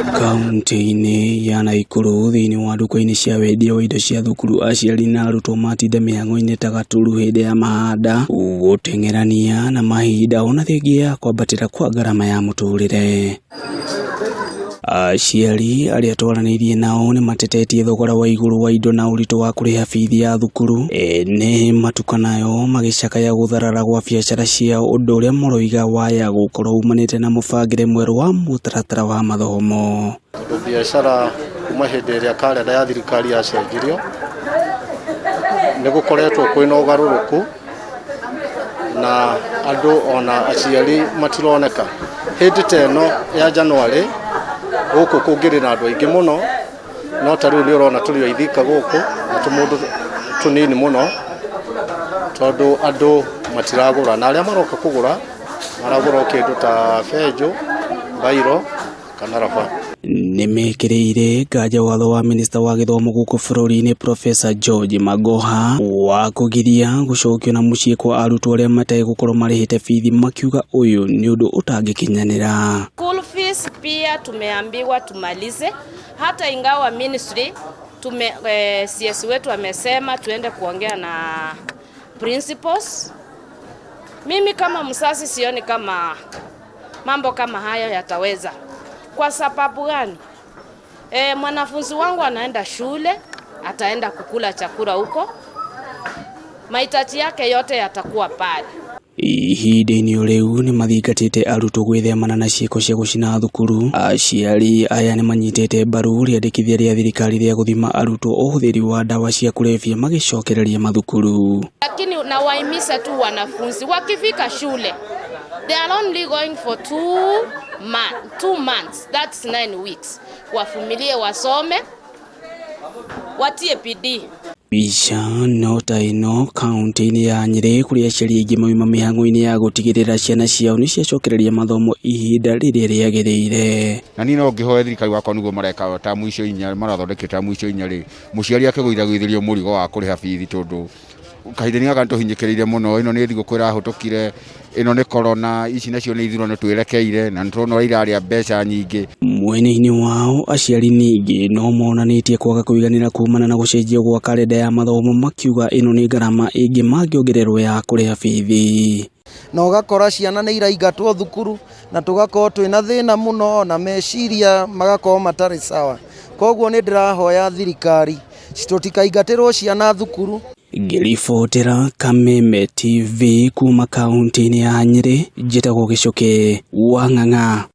Kaunti-ini ya Naikuru thiini wa nduka-ini cia wedia wa indo cia thukuru aciari na arutwo matinda mihango-ini ta gaturu hindi ya mahanda guteng'erania na mahinda ona thengia kwambatira kwa garama ya muturire. Aciari aria twaranirie nao ni matetetie thogora wa iguru wa indo na uritu wa kuriha bithi ya thukuru ni matuka nayo magicakaya gutharara gwa biacara cia undu uria moroiga waya gukorwo umanite na mubangire mweru wa mutaratara wa mathomo. Biacara kuma hindi iria kalenda ya thirikari yacenjirio ni gukoretwo kwina ugaruruku na andu ona aciari matironeka. Hindi teno ya Januari guku kungiri na andu aingi muno, no ta riu ni urona turi ithika guku na tumundu tunini muno tondu andu matiragura, na aria maroka kugura maragura kindu ta benjo, bairo kana raba. Nimekireire ngaja watho wa minista wa githomo guku bururi-ini Professor George Magoha wa kugiria gucokio na mucii kwa arutwo aria matai gukorwo marihite bithi, makiuga uyu ni undu utangikinyanira. School fees pia tumeambiwa tumalize, hata ingawa ministry CS wetu amesema tuende kuongea na principals. Mimi kama msasi sioni kama mambo kama hayo yataweza. Kwa sababu gani? Mwanafunzi wangu anaenda shule, ataenda kukula chakula huko, mahitaji yake yote yatakuwa pale. Ihinda-ini riu ni mathingatite arutwo gwithemana na ciiko cia gucina thukuru. Aciari aya ni manyitete mbaru riandikithia ria thirikari ria guthima arutwo uhuthiri wa dawa cia kulevya magicokereria mathukuru. Lakini nawaimiza tu wanafunzi wakifika shule, they are only going for 2 months, that's 9 weeks. Wafumilie, wasome, watie bidii. Bica nota ino kaunti-ini ya Nyeri kuria aciari aingi mauma mihango-ini ya gutigirira ciana ciao ni ciacokereria mathomo ihinda riria riagiriire. Na ni no ngihoya thirikari wakwa niguo mareka ta mwisho inya marathondeke ta mwisho inya ri muciari akiguira gwithirio murigo wa kuriha bithi tondu kahinda-ini gaka tuhinyikireire muno. Ino ni thigũkũ irahutukire, ino ni corona, ici nacio ni ithurano twerekeire na nturona iraria mbeca nyingi. Mwene-ini wao aciari ningi no monanitie kwaga kuiganira kuumana na gucenjio gwa kalenda ya mathomo, makiuga ino ni garama ingi mangiongererwo ya kuriha bithi. Na ugakora ciana ni iraingatwo thukuru na tugakorwo twina thina muno na meciria magakorwo matari sawa. Koguo ni ndirahoya thirikari citutikaingatirwo ciana thukuru. Ngiribotera Kameme TV kuma kaunti-ini ya Nyeri, njitagwo Gicuki wa Ng'ang'a.